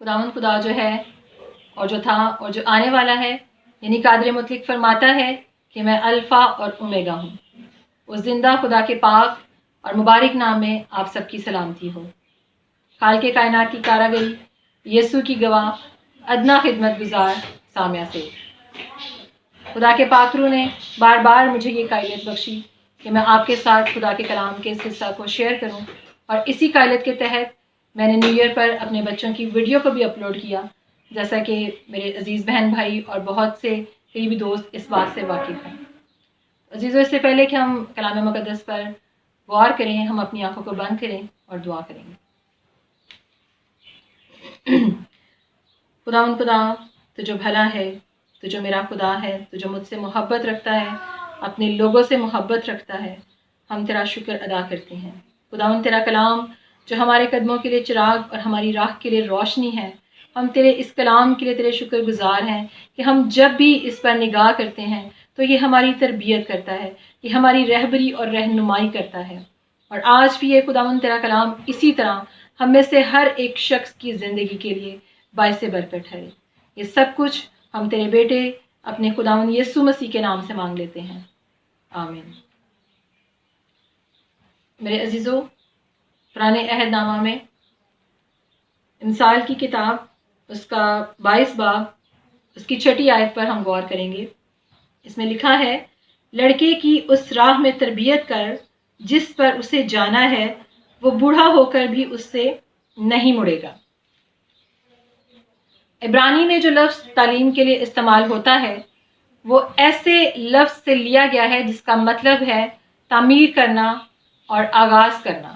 خداوند خدا جو ہے اور جو تھا اور جو آنے والا ہے، یعنی قادر مطلق فرماتا ہے کہ میں الفا اور اومیگا ہوں۔ اس زندہ خدا کے پاک اور مبارک نام میں آپ سب کی سلامتی ہو۔ خالق کائنات کی کاراگری، یسوع کی گواہ، ادنا خدمت گزار سامعہ سے خدا کے پاک روح نے بار بار مجھے یہ قائلیت بخشی کہ میں آپ کے ساتھ خدا کے کلام کے اس حصہ کو شیئر کروں، اور اسی قائلیت کے تحت میں نے نیو ایئر پر اپنے بچوں کی ویڈیو کو بھی اپلوڈ کیا، جیسا کہ میرے عزیز بہن بھائی اور بہت سے قریبی دوست اس بات سے واقف ہیں۔ عزیزوں، اس سے پہلے کہ ہم کلام مقدس پر غور کریں، ہم اپنی آنکھوں کو بند کریں اور دعا کریں گے۔ خداوند خدا، تو جو بھلا ہے، تو جو میرا خدا ہے، تو جو مجھ سے محبت رکھتا ہے، اپنے لوگوں سے محبت رکھتا ہے، ہم تیرا شکر ادا کرتے ہیں۔ خداوند تیرا کلام جو ہمارے قدموں کے لیے چراغ اور ہماری راہ کے لیے روشنی ہے، ہم تیرے اس کلام کے لیے تیرے شکر گزار ہیں کہ ہم جب بھی اس پر نگاہ کرتے ہیں تو یہ ہماری تربیت کرتا ہے، یہ ہماری رہبری اور رہنمائی کرتا ہے۔ اور آج بھی یہ خداوند تیرا کلام اسی طرح ہم میں سے ہر ایک شخص کی زندگی کے لیے باعث برکت ہے۔ یہ سب کچھ ہم تیرے بیٹے اپنے خداوند یسوع مسیح کے نام سے مانگ لیتے ہیں، آمین۔ میرے عزیزو، پرانے عہد نامہ میں امثال کی کتاب اس کا 22 باب اس کی 6 آیت پر ہم غور کریں گے۔ اس میں لکھا ہے، لڑکے کی اس راہ میں تربیت کر جس پر اسے جانا ہے، وہ بوڑھا ہو کر بھی اس سے نہیں مڑے گا۔ عبرانی میں جو لفظ تعلیم کے لیے استعمال ہوتا ہے وہ ایسے لفظ سے لیا گیا ہے جس کا مطلب ہے تعمیر کرنا اور آغاز کرنا۔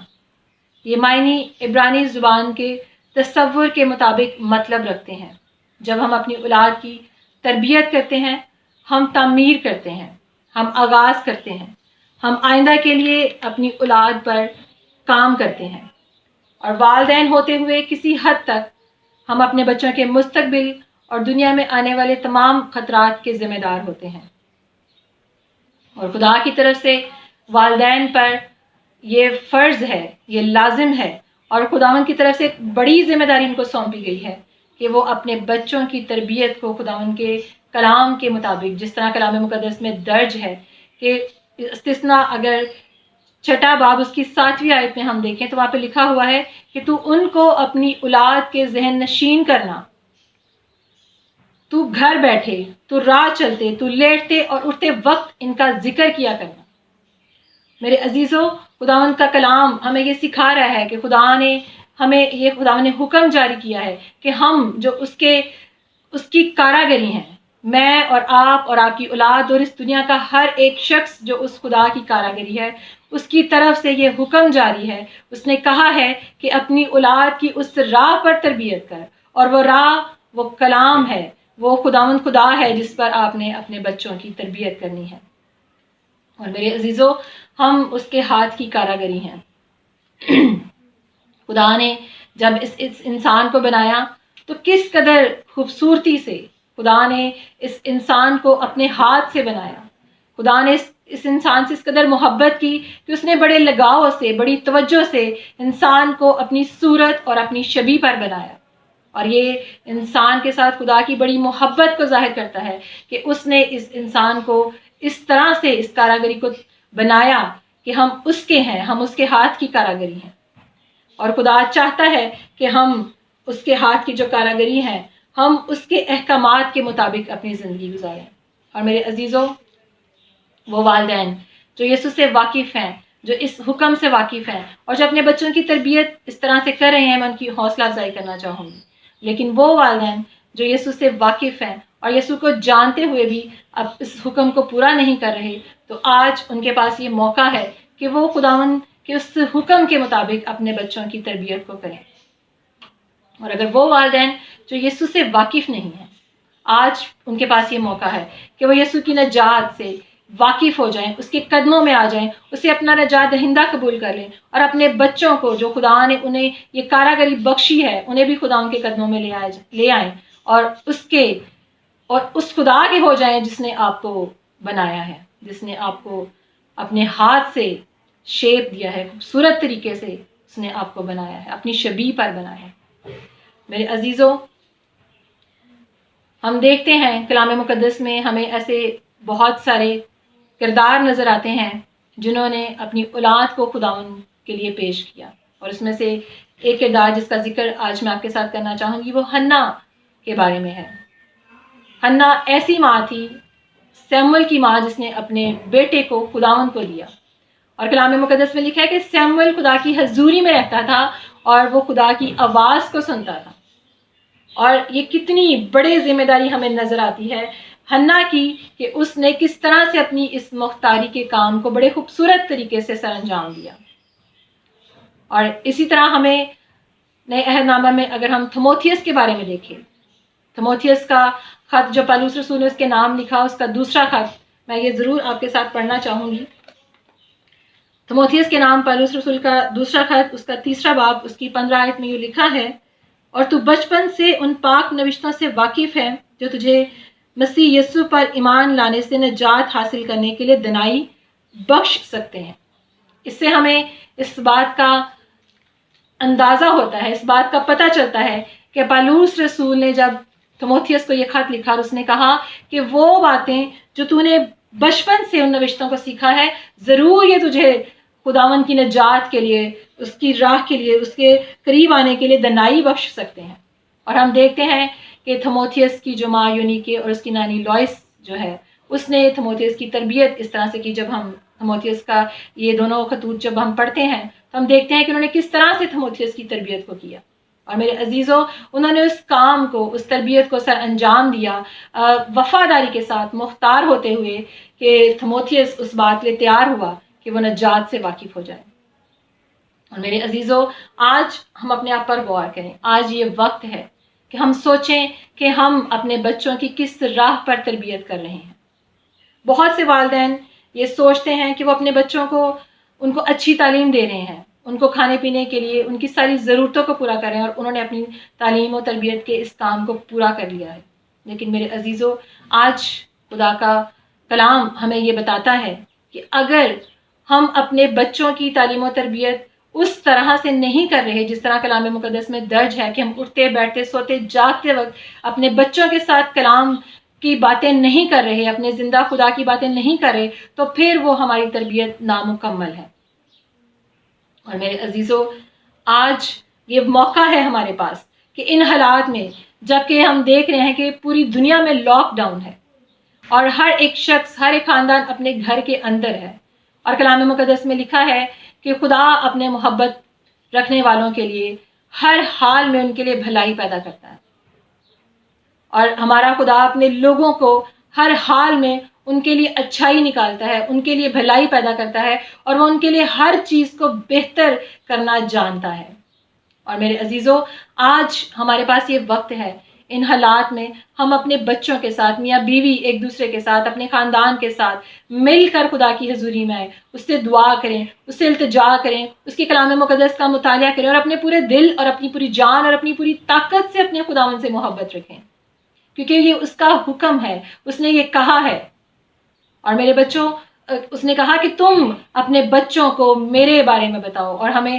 یہ معنی عبرانی زبان کے تصور کے مطابق مطلب رکھتے ہیں۔ جب ہم اپنی اولاد کی تربیت کرتے ہیں، ہم تعمیر کرتے ہیں، ہم آغاز کرتے ہیں، ہم آئندہ کے لیے اپنی اولاد پر کام کرتے ہیں، اور والدین ہوتے ہوئے کسی حد تک ہم اپنے بچوں کے مستقبل اور دنیا میں آنے والے تمام خطرات کے ذمہ دار ہوتے ہیں۔ اور خدا کی طرف سے والدین پر یہ فرض ہے، یہ لازم ہے، اور خداوند کی طرف سے ایک بڑی ذمہ داری ان کو سونپی گئی ہے کہ وہ اپنے بچوں کی تربیت کو خداوند کے کلام کے مطابق، جس طرح کلام مقدس میں درج ہے کہ استثناء اگر 6 باب اس کی 7ویں آیت میں ہم دیکھیں تو وہاں پہ لکھا ہوا ہے کہ تو ان کو اپنی اولاد کے ذہن نشین کرنا، تو گھر بیٹھے، تو راہ چلتے، تو لیٹتے اور اٹھتے وقت ان کا ذکر کیا کرنا۔ میرے عزیزوں، خداوند کا کلام ہمیں یہ سکھا رہا ہے کہ خداوند نے حکم جاری کیا ہے کہ ہم جو اس کی کاراگری ہیں، میں اور آپ کی اولاد اور اس دنیا کا ہر ایک شخص جو اس خدا کی کاراگری ہے، اس کی طرف سے یہ حکم جاری ہے۔ اس نے کہا ہے کہ اپنی اولاد کی اس راہ پر تربیت کر، اور وہ راہ وہ کلام ہے، وہ خداوند خدا ہے جس پر آپ نے اپنے بچوں کی تربیت کرنی ہے۔ اور میرے عزیزوں، ہم اس کے ہاتھ کی کاراگری ہیں۔ خدا نے جب اس انسان کو بنایا تو کس قدر خوبصورتی سے خدا نے اس انسان کو اپنے ہاتھ سے بنایا۔ خدا نے اس انسان سے اس قدر محبت کی کہ اس نے بڑے لگاؤ سے، بڑی توجہ سے انسان کو اپنی صورت اور اپنی شبیہ پر بنایا۔ اور یہ انسان کے ساتھ خدا کی بڑی محبت کو ظاہر کرتا ہے کہ اس نے اس انسان کو اس طرح سے اس کاراگری کو بنایا کہ ہم اس کے ہیں، ہم اس کے ہاتھ کی کاراگری ہیں۔ اور خدا چاہتا ہے کہ ہم اس کے ہاتھ کی جو کاراگری ہے، ہم اس کے احکامات کے مطابق اپنی زندگی گزاریں۔ اور میرے عزیزوں، وہ والدین جو یسوع سے واقف ہیں، جو اس حکم سے واقف ہیں، اور جو اپنے بچوں کی تربیت اس طرح سے کر رہے ہیں، میں ان کی حوصلہ افزائی کرنا چاہوں گی۔ لیکن وہ والدین جو یسوع سے واقف ہیں اور یسوع کو جانتے ہوئے بھی اب اس حکم کو پورا نہیں کر رہے، تو آج ان کے پاس یہ موقع ہے کہ وہ خداوند کے اس حکم کے مطابق اپنے بچوں کی تربیت کو کریں۔ اور اگر وہ والدین جو یسوع سے واقف نہیں ہیں، آج ان کے پاس یہ موقع ہے کہ وہ یسوع کی نجات سے واقف ہو جائیں، اس کے قدموں میں آ جائیں، اسے اپنا نجات دہندہ قبول کر لیں، اور اپنے بچوں کو جو خدا نے انہیں یہ کاراگری بخشی ہے، انہیں بھی خدا ان کے قدموں میں لے آئیں، اور اس خدا کے ہو جائیں جس نے آپ کو بنایا ہے، جس نے آپ کو اپنے ہاتھ سے شیپ دیا ہے، خوبصورت طریقے سے اس نے آپ کو بنایا ہے، اپنی شبیہ پر بنایا ہے۔ میرے عزیزوں، ہم دیکھتے ہیں کلام مقدس میں ہمیں ایسے بہت سارے کردار نظر آتے ہیں جنہوں نے اپنی اولاد کو خداوند کے لیے پیش کیا، اور اس میں سے ایک کردار جس کا ذکر آج میں آپ کے ساتھ کرنا چاہوں گی وہ حنا کے بارے میں ہے۔ حنا ایسی ماں تھی، سیموئل کی ماں، جس نے اپنے بیٹے کو خداوند کو دیا، اور کلام مقدس میں لکھا ہے کہ سیموئل خدا کی حضوری میں رہتا تھا اور وہ خدا کی آواز کو سنتا تھا۔ اور یہ کتنی بڑی ذمہ داری ہمیں نظر آتی ہے حنا کی، کہ اس نے کس طرح سے اپنی اس مختاری کے کام کو بڑے خوبصورت طریقے سے سر انجام دیا۔ اور اسی طرح ہمیں نئے عہد نامہ میں اگر ہم تھموتھیوس کے بارے میں دیکھیں، تھموتھیوس کا خط جو پالوس رسول نے اس کے نام لکھا، اس کا دوسرا خط میں یہ ضرور آپ کے ساتھ پڑھنا چاہوں گی۔ تھموتھیوس کے نام پالوس رسول کا دوسرا خط، اس کا 3 باب، اس کی 15 آیت میں یہ لکھا ہے، اور تو بچپن سے ان پاک نوشتوں سے واقف ہے جو تجھے مسیح یسوع پر ایمان لانے سے نجات حاصل کرنے کے لیے دنائی بخش سکتے ہیں۔ اس سے ہمیں اس بات کا اندازہ ہوتا ہے، اس بات کا پتہ چلتا ہے کہ پالوس رسول نے جب تھموتھیوس کو یہ خط لکھا، اور اس نے کہا کہ وہ باتیں جو تو نے بچپن سے ان نوشتوں کو سیکھا ہے، ضرور یہ تجھے خداوند کی نجات کے لیے، اس کی راہ کے لیے، اس کے قریب آنے کے لیے دنائی بخش سکتے ہیں۔ اور ہم دیکھتے ہیں کہ تھموتھیوس کی جو ماں یونیکے اور اس کی نانی لوئس جو ہے، اس نے تھموتھیوس کی تربیت اس طرح سے کی۔ جب ہم تھموتھیوس کا یہ دونوں خطوط جب ہم پڑھتے ہیں تو ہم دیکھتے ہیں کہ انہوں نے کس طرح سے تھموتھیوس کی تربیت کو کیا، اور میرے عزیزوں، انہوں نے اس کام کو، اس تربیت کو سر انجام دیا وفاداری کے ساتھ، مختار ہوتے ہوئے، کہ تھموتھیوس اس بات کے لیے تیار ہوا کہ وہ نجات سے واقف ہو جائے۔ اور میرے عزیزوں، آج ہم اپنے آپ پر غور کریں۔ آج یہ وقت ہے کہ ہم سوچیں کہ ہم اپنے بچوں کی کس راہ پر تربیت کر رہے ہیں۔ بہت سے والدین یہ سوچتے ہیں کہ وہ اپنے بچوں کو، ان کو اچھی تعلیم دے رہے ہیں، ان کو کھانے پینے کے لیے ان کی ساری ضرورتوں کو پورا کر رہے ہیں، اور انہوں نے اپنی تعلیم و تربیت کے اس کام کو پورا کر لیا ہے۔ لیکن میرے عزیزوں، آج خدا کا کلام ہمیں یہ بتاتا ہے کہ اگر ہم اپنے بچوں کی تعلیم و تربیت اس طرح سے نہیں کر رہے جس طرح کلام مقدس میں درج ہے، کہ ہم اٹھتے بیٹھتے سوتے جاگتے وقت اپنے بچوں کے ساتھ کلام کی باتیں نہیں کر رہے، اپنے زندہ خدا کی باتیں نہیں کر رہے، تو پھر وہ ہماری تربیت نامکمل ہے۔ اور میرے عزیزوں، آج یہ موقع ہے ہمارے پاس کہ ان حالات میں، جب کہ ہم دیکھ رہے ہیں کہ پوری دنیا میں لاک ڈاؤن ہے اور ہر ایک شخص، ہر ایک خاندان اپنے گھر کے اندر ہے، اور کلام مقدس میں لکھا ہے کہ خدا اپنے محبت رکھنے والوں کے لیے ہر حال میں ان کے لیے بھلائی پیدا کرتا ہے، اور ہمارا خدا اپنے لوگوں کو ہر حال میں ان کے لیے اچھائی نکالتا ہے، ان کے لیے بھلائی پیدا کرتا ہے، اور وہ ان کے لیے ہر چیز کو بہتر کرنا جانتا ہے۔ اور میرے عزیزوں، آج ہمارے پاس یہ وقت ہے، ان حالات میں ہم اپنے بچوں کے ساتھ، میاں بیوی ایک دوسرے کے ساتھ، اپنے خاندان کے ساتھ مل کر خدا کی حضوری میں آئیں، اس سے دعا کریں، اس سے التجا کریں، اس کے کلام مقدس کا مطالعہ کریں، اور اپنے پورے دل اور اپنی پوری جان اور اپنی پوری طاقت سے اپنے خداوند سے محبت رکھیں، کیونکہ یہ اس کا حکم ہے، اس نے یہ کہا ہے۔ اور میرے بچوں، اس نے کہا کہ تم اپنے بچوں کو میرے بارے میں بتاؤ، اور ہمیں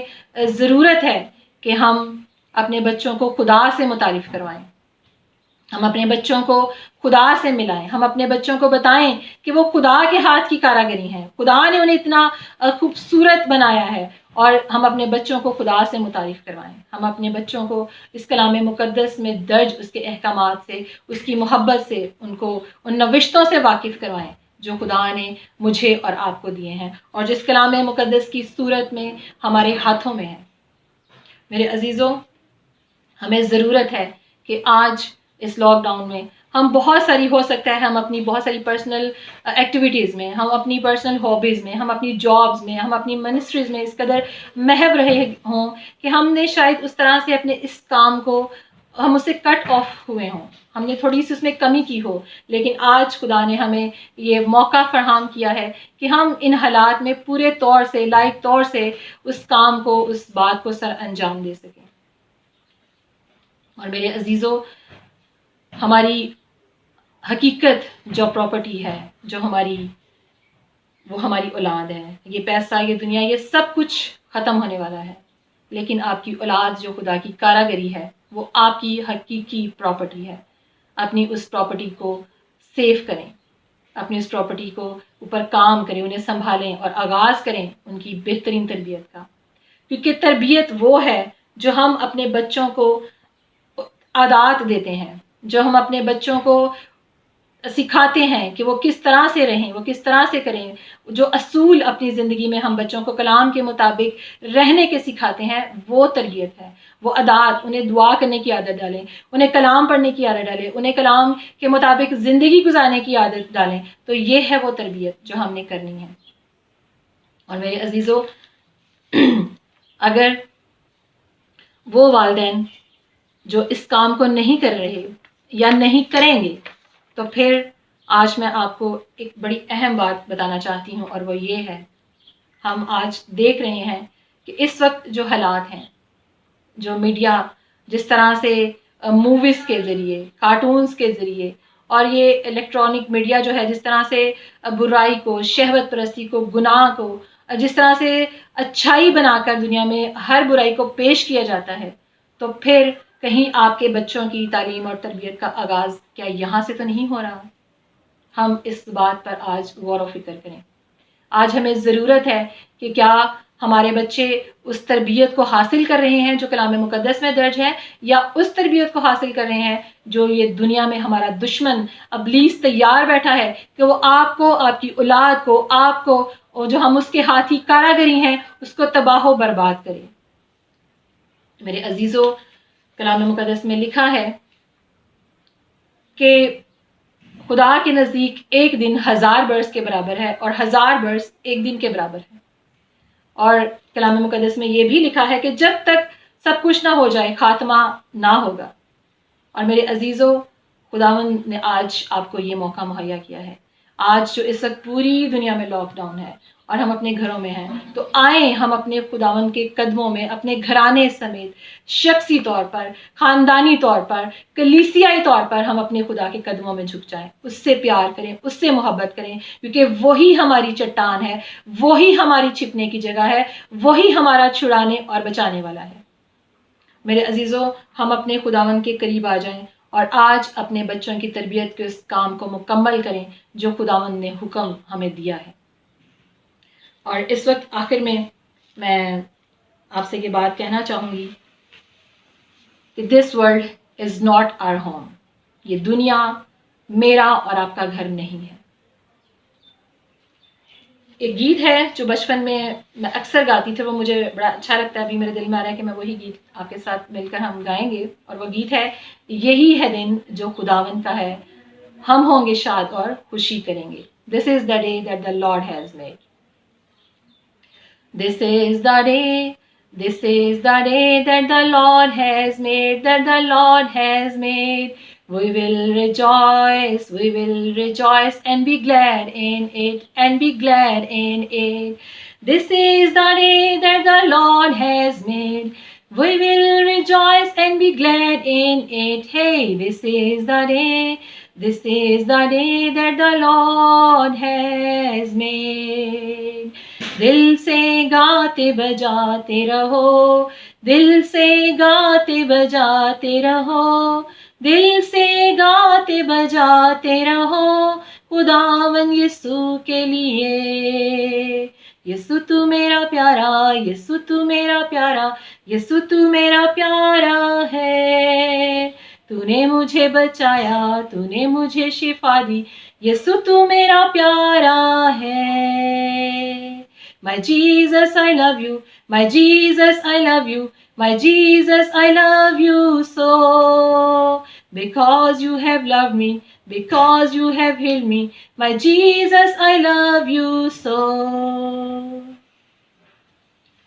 ضرورت ہے کہ ہم اپنے بچوں کو خدا سے متعارف کروائیں، ہم اپنے بچوں کو خدا سے ملائیں، ہم اپنے بچوں کو بتائیں کہ وہ خدا کے ہاتھ کی کاراگری ہیں، خدا نے انہیں اتنا خوبصورت بنایا ہے، اور ہم اپنے بچوں کو خدا سے متعارف کروائیں، ہم اپنے بچوں کو اس کلام مقدس میں درج اس کے احکامات سے، اس کی محبت سے، ان کو ان نوشتوں سے واقف کروائیں جو خدا نے مجھے اور آپ کو دیے ہیں، اور جس کلام مقدس کی صورت میں ہمارے ہاتھوں میں ہے۔ میرے عزیزوں، ہمیں ضرورت ہے کہ آج اس لاک ڈاؤن میں ہم بہت ساری، ہو سکتا ہے ہم اپنی بہت ساری پرسنل ایکٹیویٹیز میں، ہم اپنی پرسنل ہابیز میں، ہم اپنی جابز میں، ہم اپنی منسٹریز میں اس قدر محو رہے ہوں کہ ہم نے شاید اس طرح سے اپنے اس کام کو، ہم اس سے کٹ آف ہوئے ہوں، ہم نے تھوڑی سی اس میں کمی کی ہو، لیکن آج خدا نے ہمیں یہ موقع فراہم کیا ہے کہ ہم ان حالات میں پورے طور سے، لائق طور سے اس کام کو، اس بات کو سر انجام دے سکیں۔ اور میرے عزیزوں، ہماری حقیقت جو پراپرٹی ہے، جو ہماری، وہ ہماری اولاد ہے۔ یہ پیسہ، یہ دنیا، یہ سب کچھ ختم ہونے والا ہے، لیکن آپ کی اولاد جو خدا کی کاراگری ہے، وہ آپ کی حقیقی پراپرٹی ہے. اپنی اس پراپرٹی کو سیف کریں، اپنی اس پراپرٹی کو اوپر کام کریں، انہیں سنبھالیں اور آغاز کریں ان کی بہترین تربیت کا. کیونکہ تربیت وہ ہے جو ہم اپنے بچوں کو عادات دیتے ہیں، جو ہم اپنے بچوں کو سکھاتے ہیں کہ وہ کس طرح سے رہیں، وہ کس طرح سے کریں. جو اصول اپنی زندگی میں ہم بچوں کو کلام کے مطابق رہنے کے سکھاتے ہیں وہ تربیت ہے، وہ عادات. انہیں دعا کرنے کی عادت ڈالیں، انہیں کلام پڑھنے کی عادت ڈالیں، انہیں کلام کے مطابق زندگی گزارنے کی عادت ڈالیں. تو یہ ہے وہ تربیت جو ہم نے کرنی ہے. اور میرے عزیزو، اگر وہ والدین جو اس کام کو نہیں کر رہے یا نہیں کریں گے تو پھر آج میں آپ کو ایک بڑی اہم بات بتانا چاہتی ہوں، اور وہ یہ ہے، ہم آج دیکھ رہے ہیں کہ اس وقت جو حالات ہیں، جو میڈیا جس طرح سے موویز کے ذریعے، کارٹونز کے ذریعے، اور یہ الیکٹرانک میڈیا جو ہے جس طرح سے برائی کو، شہوت پرستی کو، گناہ کو جس طرح سے اچھائی بنا کر دنیا میں ہر برائی کو پیش کیا جاتا ہے، تو پھر کہیں آپ کے بچوں کی تعلیم اور تربیت کا آغاز کیا یہاں سے تو نہیں ہو رہا؟ ہم اس بات پر آج غور و فکر کریں. آج ہمیں ضرورت ہے کہ کیا ہمارے بچے اس تربیت کو حاصل کر رہے ہیں جو کلام مقدس میں درج ہے، یا اس تربیت کو حاصل کر رہے ہیں جو یہ دنیا میں ہمارا دشمن ابلیس تیار بیٹھا ہے کہ وہ آپ کو، آپ کی اولاد کو، آپ کو، اور جو ہم اس کے ہاتھی کاراگری ہیں، اس کو تباہ و برباد کرے. میرے عزیزو، کلام مقدس میں لکھا ہے کہ خدا کے نزدیک ایک دن 1000 برس کے برابر ہے اور 1000 برس ایک دن کے برابر ہے. اور کلام مقدس میں یہ بھی لکھا ہے کہ جب تک سب کچھ نہ ہو جائے خاتمہ نہ ہوگا. اور میرے عزیزو، خداوند نے آج آپ کو یہ موقع مہیا کیا ہے. آج جو اس وقت پوری دنیا میں لاک ڈاؤن ہے اور ہم اپنے گھروں میں ہیں، تو آئیں ہم اپنے خداوند کے قدموں میں اپنے گھرانے سمیت شخصی طور پر، خاندانی طور پر، کلیسیائی طور پر ہم اپنے خدا کے قدموں میں جھک جائیں، اس سے پیار کریں، اس سے محبت کریں، کیونکہ وہی ہماری چٹان ہے، وہی ہماری چھپنے کی جگہ ہے، وہی ہمارا چھڑانے اور بچانے والا ہے. میرے عزیزو، ہم اپنے خداوند کے قریب آ جائیں اور آج اپنے بچوں کی تربیت کے اس کام کو مکمل کریں جو خداوند نے حکم ہمیں دیا ہے. اور اس وقت آخر میں آپ سے یہ بات کہنا چاہوں گی کہ this world is not our home. یہ دنیا میرا اور آپ کا گھر نہیں ہے. ایک گیت ہے جو بچپن میں اکثر گاتی تھی، وہ مجھے بڑا اچھا لگتا ہے. ابھی میرے دل میں آ رہا ہے کہ میں وہی گیت آپ کے ساتھ مل کر ہم گائیں گے. اور وہ گیت ہے، یہی ہے دن جو خداوند کا ہے، ہم ہوں گے شاد اور خوشی کریں گے. This is the day that the Lord has made. This is the day, this is the day that the Lord has made, that the Lord has made. We will rejoice and be glad in it, and be glad in it. This is the day that the Lord has made. We will rejoice and be glad in it. Hey, this is the day that the Lord has made. دل سے گاتے بجاتے رہو، دل سے گاتے بجاتے رہو، دل سے گاتے بجاتے رہو خداوند یسوع کے لیے. یسوع تو میرا پیارا، یسوع تو میرا پیارا، یسوع تو میرا پیارا ہے. تو نے مجھے بچایا، تو نے مجھے شفا دی، یسوع تو میرا پیارا ہے. My Jesus, I love you. My Jesus, I love you. My Jesus, I love you so. Because you have loved me, because you have healed me. My Jesus, I love you so.